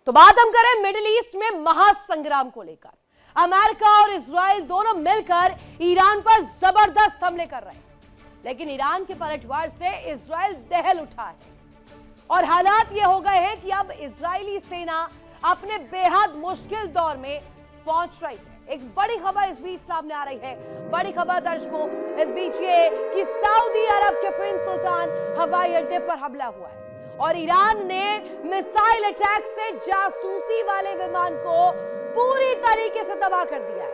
तो बात हम करें मिडिल ईस्ट में महासंग्राम को लेकर। अमेरिका और इजराइल दोनों मिलकर ईरान पर जबरदस्त हमले कर रहे हैं, लेकिन ईरान के पलटवार से इजराइल दहल उठा है और हालात ये हो गए हैं कि अब इजरायली सेना अपने बेहद मुश्किल दौर में पहुंच रही है। एक बड़ी खबर इस बीच सामने आ रही है। बड़ी खबर दर्शकों इस बीच ये कि सऊदी अरब के प्रिंस सुल्तान हवाई अड्डे पर हमला हुआ है और ईरान ने मिसाइल अटैक से जासूसी वाले विमान को पूरी तरीके से तबाह कर दिया है।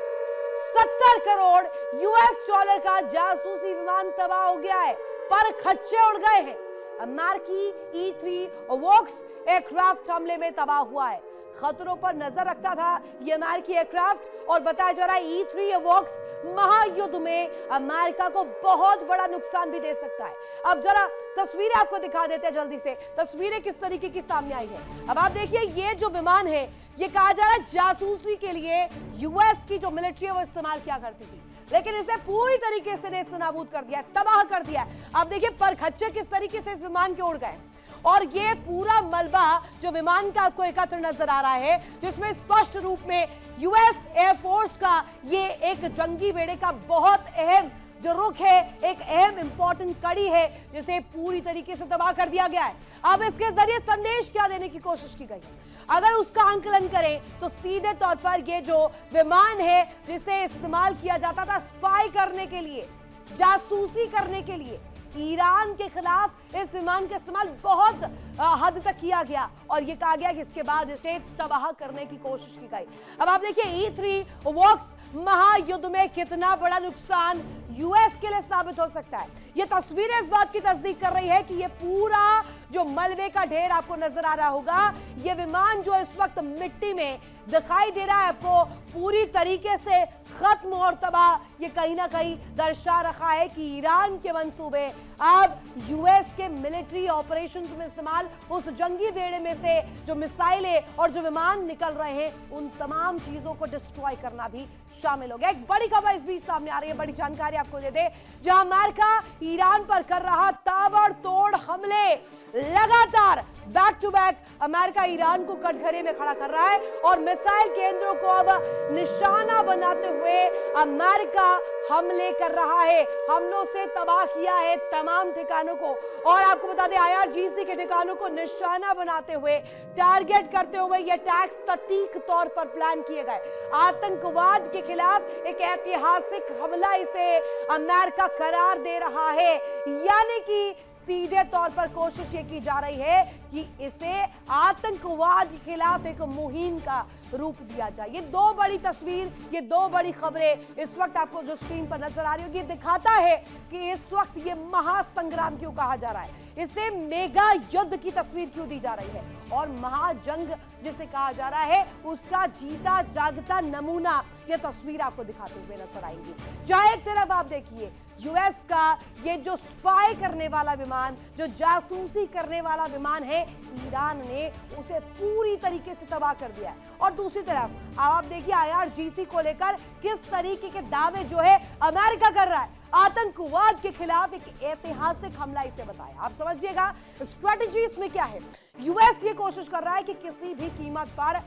70 करोड़ यूएस डॉलर का जासूसी विमान तबाह हो गया है, पर खच्चे उड़ गए हैं। अमेरिकी E-3 वॉक्स एयरक्राफ्ट हमले में तबाह हुआ है। खतरों पर नजर रखता था यह अमेरिकी एयरक्राफ्ट और बताया जा रहा है E-3 वॉक्स महायुद्ध में अमेरिका को बहुत बड़ा नुकसान भी दे सकता है। अब जरा तस्वीरें आपको दिखा देते हैं जल्दी से। तस्वीरें किस तरीके की सामने आई है। अब आप देखिए, ये जो विमान है ये कहा जा रहा है जासूसी के लिए यूएस की जो मिलिट्री है वो इस्तेमाल किया करती थी, लेकिन इसे पूरी तरीके से नेस्तनाबूद कर दिया, तबाह कर दिया। अब देखिए परखच्चे किस तरीके से इस विमान के उड़ गए और ये पूरा मलबा जो विमान का आपको एकत्र नजर आ रहा है, जिसमें स्पष्ट रूप में यूएस एयरफोर्स का ये एक जंगी बेड़े का बहुत अहम जो रुख है, एक अहम इंपॉर्टेंट कड़ी है, जिसे पूरी तरीके से तबाह कर दिया गया है। अब इसके जरिए संदेश क्या देने की कोशिश की गई है, अगर उसका आंकलन करें तो सीधे तौर पर ये जो विमान है जिसे इस्तेमाल किया जाता था स्पाई करने के लिए, जासूसी करने के लिए, ईरान के खिलाफ इस विमान का इस्तेमाल बहुत हद तक किया गया और यह कहा गया कि इसके बाद इसे तबाह करने की कोशिश की गई। अब आप देखिए E-3 वॉक्स महायुद्ध में कितना बड़ा नुकसान यूएस के लिए साबित हो सकता है। यह तस्वीरें इस बात की तस्दीक कर रही है कि यह पूरा जो मलबे का ढेर आपको नजर आ रहा होगा, यह विमान जो इस वक्त मिट्टी में दिखाई दे रहा है आपको, पूरी तरीके से खत्म और तबाह, ये कहीं ना कहीं दर्शा रखा है कि ईरान के मंसूबे अब यूएस के मिलिट्री ऑपरेशंस में इस्तेमाल उस जंगी बेड़े में से जो मिसाइलें और जो विमान निकल रहे हैं उन तमाम चीजों को डिस्ट्रॉय करना भी शामिल हो गया। एक बड़ी खबर इस बीच सामने आ रही है, बड़ी जानकारी आपको दे दे, जहां अमेरिका ईरान पर कर रहा ताबड़तोड़ हमले, लगातार back to back America Iran को कटघरे में खड़ा कर रहा है और मिसाइल केंद्रों को अब निशाना बनाते हुए अमेरिका हमले कर रहा है। हमलों से तबाह किया है तमाम ठिकानों को और आपको बता दें IRGC के ठिकानों को निशाना बनाते हुए, टारगेट करते हुए ये अटैक सटीक तौर पर प्लान किए गए। आतंकवाद के खिलाफ एक ऐतिहासिक हमला इसे अमेरिका करार दे रहा है, यानी कि सीधे तौर पर कोशिश ये की जा रही है कि इसे आतंकवाद के खिलाफ एक मुहिम का रूप दिया जाए। ये दो बड़ी तस्वीर, ये दो बड़ी खबरें इस वक्त आपको जो स्क्रीन पर नजर आ रही होगी, ये दिखाता है कि इस वक्त ये महासंग्राम क्यों कहा जा रहा है, इसे मेगा युद्ध की तस्वीर क्यों दी जा रही है और महाजंग जिसे कहा जा रहा है उसका जीता जागता नमूना ये तस्वीर आपको दिखाते हुए नजर आएंगी। जहां एक तरफ आप देखिए यूएस का ये जो स्पाई करने वाला विमान, जो जासूसी करने वाला विमान है, ईरान ने उसे पूरी तरीके से तबाह कर दिया है और दूसरी तरफ आप देखिए IRGC को लेकर किस तरीके के दावे जो है अमेरिका कर रहा है। आतंकवाद के खिलाफ एक ऐतिहासिक हमला इसे बताया। आप समझिएगा स्ट्रेटजी इसमें क्या है। यूएस ये कोशिश कर रहा है कि किसी भी कीमत पर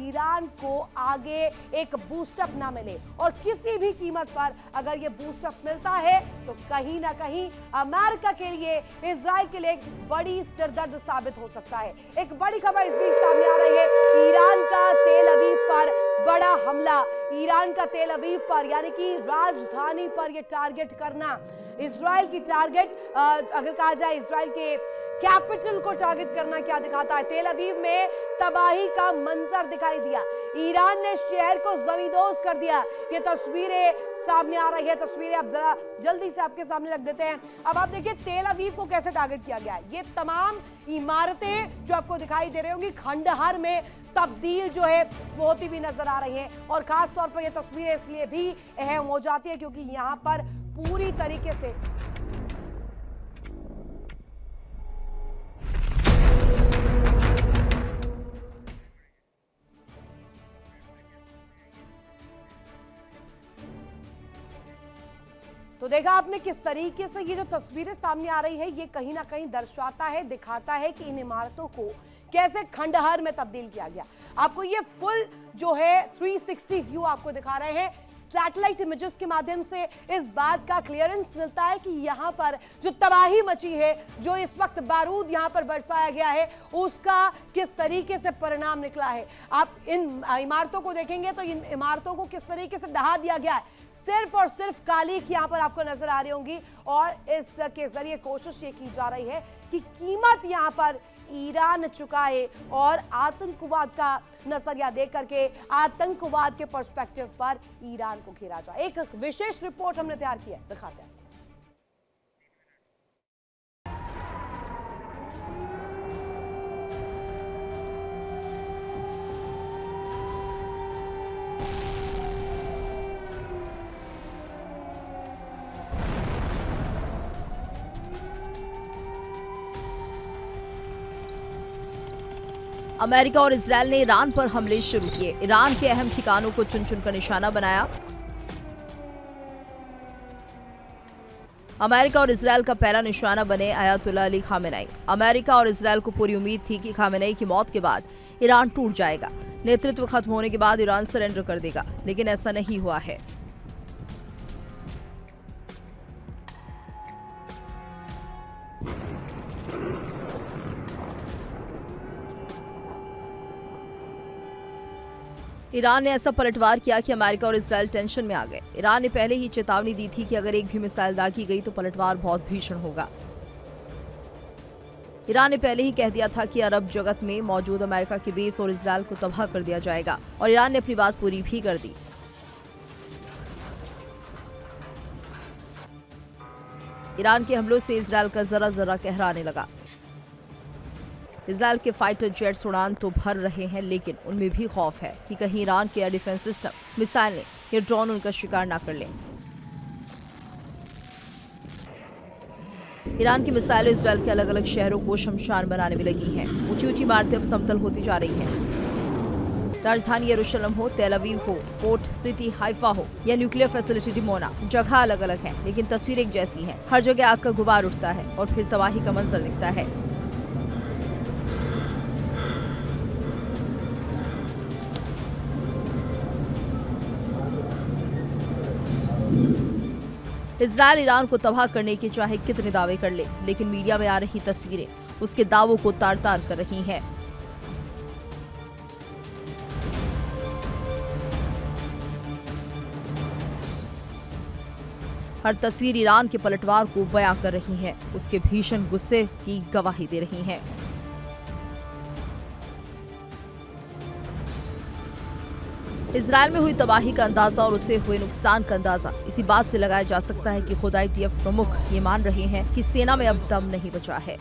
ईरान को आगे एक बूस्टअप ना मिले और किसी भी कीमत पर अगर ये बूस्टअप मिलता है तो कहीं ना कहीं अमेरिका के लिए, इजराइल के लिए एक बड़ी सिरदर्द साबित हो सकता है। एक बड़ी खबर इस बीच सामने आ रही है, ईरान का तेल अवीव पर बड़ा हमला, ईरान का तेल अवीव पर यानी कि राजधानी पर यह टारगेट करना, इजराइल की टारगेट अगर कहा जाए इजराइल के कैपिटल को टारगेट करना क्या दिखाता है। तेल अवीव में तबाही का मंजर दिखाई दिया, ईरान ने शहर को जमींदोज कर दिया। ये तस्वीरें सामने आ रही है, तस्वीरें अब जरा जल्दी से आपके सामने रख देते हैं। अब आप देखिए तेल अवीव को कैसे टारगेट किया गया है। ये तमाम इमारतें जो आपको दिखाई दे रही होंगी खंडहर में तब्दील जो है वो होती भी नजर आ रही है और खास तौर पर ये तस्वीरें इसलिए भी अहम हो जाती है क्योंकि यहाँ पर पूरी तरीके से तो देखा आपने किस तरीके से ये जो तस्वीरें सामने आ रही है, ये कहीं ना कहीं दर्शाता है, दिखाता है कि इन इमारतों को कैसे खंडहर में तब्दील किया गया। आपको ये फुल जो है 360 व्यू आपको दिखा रहे हैं। सैटेलाइट इमेजेस के माध्यम से इस बात का क्लियरेंस मिलता है कि यहां पर जो तबाही मची है, जो इस वक्त बारूद यहां पर बरसाया गया है, उसका किस तरीके से परिणाम निकला है। आप इन इमारतों को देखेंगे तो इन इमारतों को किस तरीके से ढहा दिया गया है। सिर्फ और सिर्फ कालीख यहां पर आपको नजर आ रही होंगी और इसके जरिए कोशिश ये की जा रही है कि कीमत यहां पर ईरान चुकाए और आतंकवाद का नजरिया देख करके आतंकवाद के पर्सपेक्टिव पर ईरान को घेरा जाए। एक विशेष रिपोर्ट हमने तैयार की है, दिखाते हैं। अमेरिका और इजरायल ने ईरान पर हमले शुरू किए। ईरान के अहम ठिकानों को चुन चुनकर निशाना बनाया। अमेरिका और इजरायल का पहला निशाना बने अयातुल्लाह अली खामेनेई। अमेरिका और इजरायल को पूरी उम्मीद थी कि खामेनेई की मौत के बाद ईरान टूट जाएगा, नेतृत्व खत्म होने के बाद ईरान सरेंडर कर देगा, लेकिन ऐसा नहीं हुआ है। ईरान ने ऐसा पलटवार किया कि अमेरिका और इजरायल टेंशन में आ गए। ईरान ने पहले ही चेतावनी दी थी कि अगर एक भी मिसाइल दागी गई तो पलटवार बहुत भीषण होगा। ईरान ने पहले ही कह दिया था कि अरब जगत में मौजूद अमेरिका के बेस और इजरायल को तबाह कर दिया जाएगा, और ईरान ने अपनी बात पूरी भी कर दी। ईरान के हमलों से इजरायल का जरा जरा कहराने लगा। इजरायल के फाइटर जेट्स उड़ान तो भर रहे हैं, लेकिन उनमें भी खौफ है कि कहीं ईरान के एयर डिफेंस सिस्टम, मिसाइलें या ड्रोन उनका शिकार ना कर लें। ईरान की मिसाइलें इजरायल के अलग अलग शहरों को शमशान बनाने में लगी हैं। ऊंची ऊंची इमारतें अब समतल होती जा रही हैं। राजधानी यरूशलेम हो, तेल अवीव हो, पोर्ट सिटी हाइफा हो या न्यूक्लियर फैसिलिटी डिमोना, जगह अलग अलग है, लेकिन तस्वीर एक जैसी है। हर जगह आग का गुबार उठता है और फिर तबाही का मंजर दिखता है। इजरायल ईरान को तबाह करने के चाहे कितने दावे कर ले, लेकिन मीडिया में आ रही तस्वीरें उसके दावों को तार तार कर रही हैं। हर तस्वीर ईरान के पलटवार को बयां कर रही है, उसके भीषण गुस्से की गवाही दे रही हैं। इजरायल में हुई तबाही का अंदाजा और उसे हुए नुकसान का अंदाजा इसी बात से लगाया जा सकता है कि खुद IDF प्रमुख ये मान रहे हैं कि सेना में अब दम नहीं बचा है।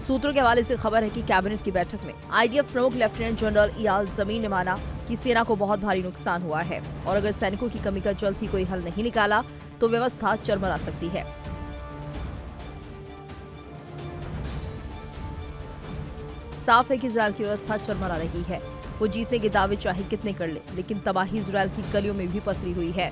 सूत्रों के हवाले से खबर है कि कैबिनेट की बैठक में IDF प्रमुख लेफ्टिनेंट जनरल इयाल जमीन ने माना कि सेना को बहुत भारी नुकसान हुआ है और अगर सैनिकों की कमी का जल्द ही कोई हल नहीं निकाला तो व्यवस्था चरमरा सकती है। साफ है कि इजरायल की व्यवस्था चरमरा रही है। वो जीतने के दावे चाहे कितने कर ले, लेकिन तबाही इजरायल की गलियों में भी पसरी हुई है।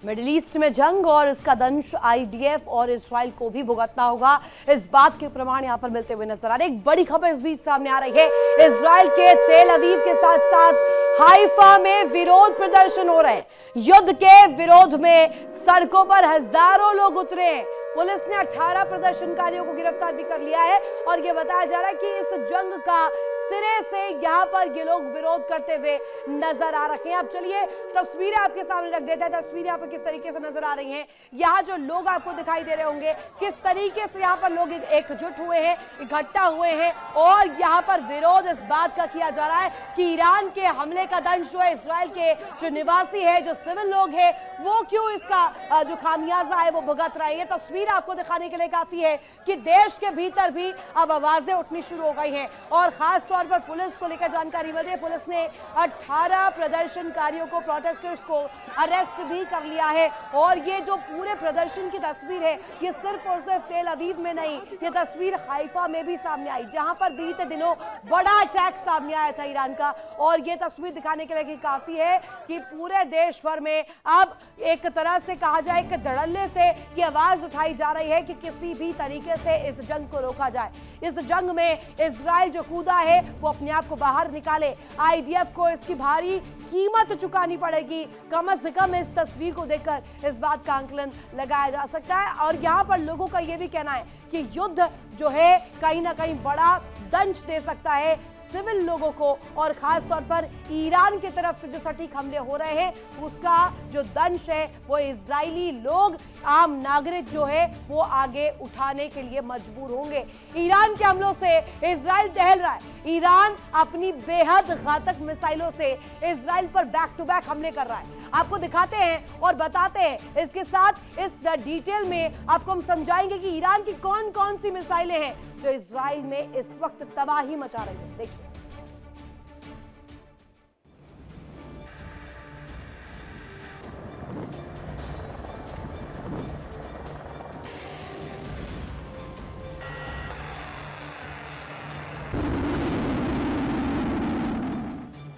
मिडिल ईस्ट में जंग और इसका दंश IDF और इजराइल को भी भुगतना होगा, इस बात के प्रमाण यहां पर मिलते हुए नजर आ रहे हैं। एक बड़ी खबर इस बीच सामने आ रही है। इजराइल के तेल अवीव के साथ साथ हाइफा में विरोध प्रदर्शन हो रहे हैं। युद्ध के विरोध में सड़कों पर हजारों लोग उतरे हैं। पुलिस ने 18 प्रदर्शनकारियों को गिरफ्तार भी कर लिया है और यह बताया जा रहा है कि इस जंग का सिरे से यहां पर ये लोग विरोध करते हुए नजर आ रहे हैं। अब चलिए तस्वीरें आपके सामने रख देते हैं। तस्वीरें यहाँ पर किस तरीके से नजर आ रही हैं, यहाँ जो लोग आपको दिखाई दे रहे होंगे किस तरीके से यहाँ पर लोग एकजुट हुए हैं, इकट्ठा हुए हैं और यहाँ पर विरोध इस बात का किया जा रहा है कि ईरान के हमले का दंश जो है इजराइल के जो निवासी है, जो सिविल लोग हैं, वो क्यों इसका जो खामियाजा है वो भुगत रहे हैं। ये तस्वीर आपको दिखाने के लिए काफी है कि देश के भीतर भी अब आवाजें उठनी शुरू हो गई हैं और खास तौर तौर पर पुलिस को लेकर जानकारी मिल रही है। पुलिस ने 18 प्रदर्शनकारियों को, प्रोटेस्टर्स को अरेस्ट भी कर लिया है। और ये जो पूरे प्रदर्शन की तस्वीर है, ये सिर्फ और सिर्फ तेल अवीव में नहीं, ये तस्वीर हाइफा में भी सामने आई, जहां पर बीते दिनों बड़ा अटैक सामने आया था ईरान का। और ये तस्वीर दिखाने के लिए कि काफी है कि पूरे देश भर में अब एक तरह से कहा जाए कि धड़ल्ले से ये आवाज उठाई जा रही है कि किसी भी तरीके से इस जंग को रोका जाए। इस जंग में इजराइल जो कूदा है वो अपने आप को बाहर निकाले। आईडीएफ को इसकी भारी कीमत चुकानी पड़ेगी। कम से कम इस तस्वीर को देखकर इस बात का आंकलन लगाया जा सकता है। और यहाँ पर लोगों का यह भी कहना है कि युद्ध जो है कहीं ना कहीं बड़ा दंश दे सकता है सिविल लोगों को, और खास तौर पर ईरान की तरफ से जो सटीक हमले हो रहे हैं उसका जो दंश है वो इजरायली लोग, आम नागरिक जो है वो आगे उठाने के लिए मजबूर होंगे। ईरान के हमलों से इजराइल दहल रहा है। ईरान अपनी बेहद घातक मिसाइलों से इजराइल पर बैक टू बैक हमले कर रहा है। आपको दिखाते हैं और बताते हैं। इसके साथ इस डिटेल में आपको हम समझाएंगे कि ईरान की कौन कौन सी मिसाइलें हैं जो इजराइल में इस वक्त तबाही मचा रही है। देखिए,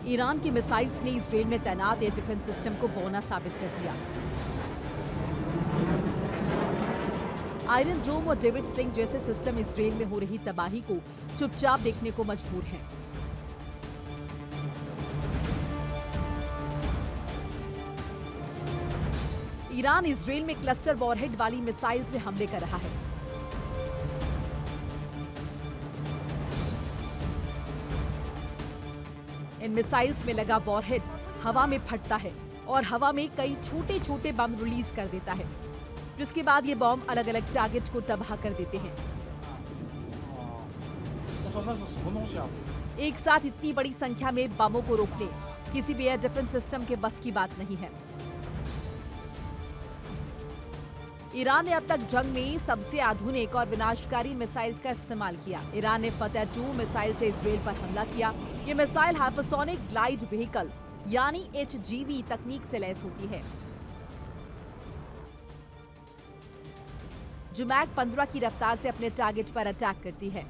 ईरान की मिसाइल्स ने इजराइल में तैनात एयर डिफेंस सिस्टम को बौना साबित कर दिया। आयरन डोम और डेविड स्लिंग जैसे सिस्टम इजराइल में हो रही तबाही को चुपचाप देखने को मजबूर हैं। ईरान इजराइल में क्लस्टर वॉरहेड वाली मिसाइल से हमले कर रहा है। इन मिसाइल्स में लगा वॉरहेड हवा में फटता है और हवा में कई छोटे छोटे बम रिलीज कर देता है, जिसके बाद ये बम अलग अलग टारगेट को तबाह कर देते हैं। एक साथ इतनी बड़ी संख्या में बमों को रोकने किसी भी एयर डिफेंस सिस्टम के बस की बात नहीं है। ईरान ने अब तक जंग में सबसे आधुनिक और विनाशकारी मिसाइल्स का इस्तेमाल किया। ईरान ने फतेह 2 मिसाइल से इजराइल पर हमला किया। ये मिसाइल हाइपरसोनिक ग्लाइड व्हीकल यानी HGV तकनीक से लैस होती है, जो मैक 15 की रफ्तार से अपने टारगेट पर अटैक करती है।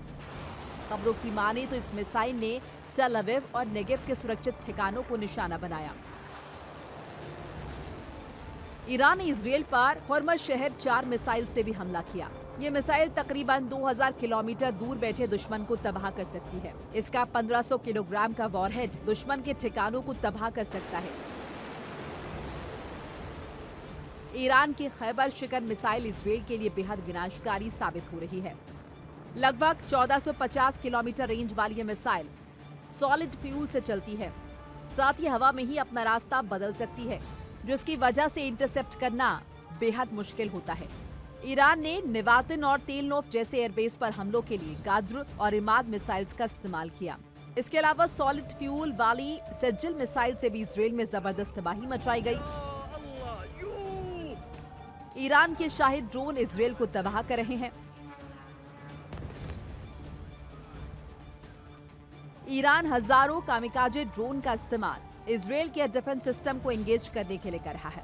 खबरों की माने तो इस मिसाइल ने टेल अवीव और नेगेव के सुरक्षित ठिकानों को निशाना बनाया। ईरान ने इजराइल पर होर्मज शहर 4 मिसाइल से भी हमला किया। ये मिसाइल तकरीबन 2000 किलोमीटर दूर बैठे दुश्मन को तबाह कर सकती है। इसका 1500 किलोग्राम का वॉरहेड दुश्मन के ठिकानों को तबाह कर सकता है। ईरान की खैबर शिकन मिसाइल इजराइल के लिए बेहद विनाशकारी साबित हो रही है। लगभग 1450 किलोमीटर रेंज वाली ये मिसाइल सॉलिड फ्यूल से चलती है, साथ ही हवा में ही अपना रास्ता बदल सकती है, जिसकी वजह से इंटरसेप्ट करना बेहद मुश्किल होता है। ईरान ने नेवातिन और तेलनोफ जैसे एयरबेस पर हमलों के लिए गाद्र और इमाद मिसाइल्स का इस्तेमाल किया। इसके अलावा सॉलिड फ्यूल वाली सेजिल मिसाइल से भी इजराइल में जबरदस्त तबाही मचाई गई। ईरान के शाहिद ड्रोन इजराइल को तबाह कर रहे हैं। ईरान हजारों कामिकाजे ड्रोन का इस्तेमाल इजराइल के डिफेंस सिस्टम को एंगेज करने के लिए कर रहा है।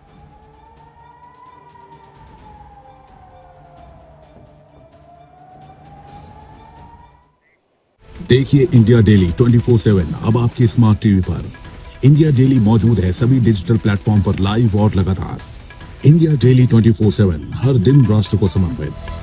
देखिए इंडिया डेली 24/7 अब आपके स्मार्ट टीवी पर। इंडिया डेली मौजूद है सभी डिजिटल प्लेटफॉर्म पर लाइव और लगातार। इंडिया डेली 24/7 हर दिन राष्ट्र को समर्पित।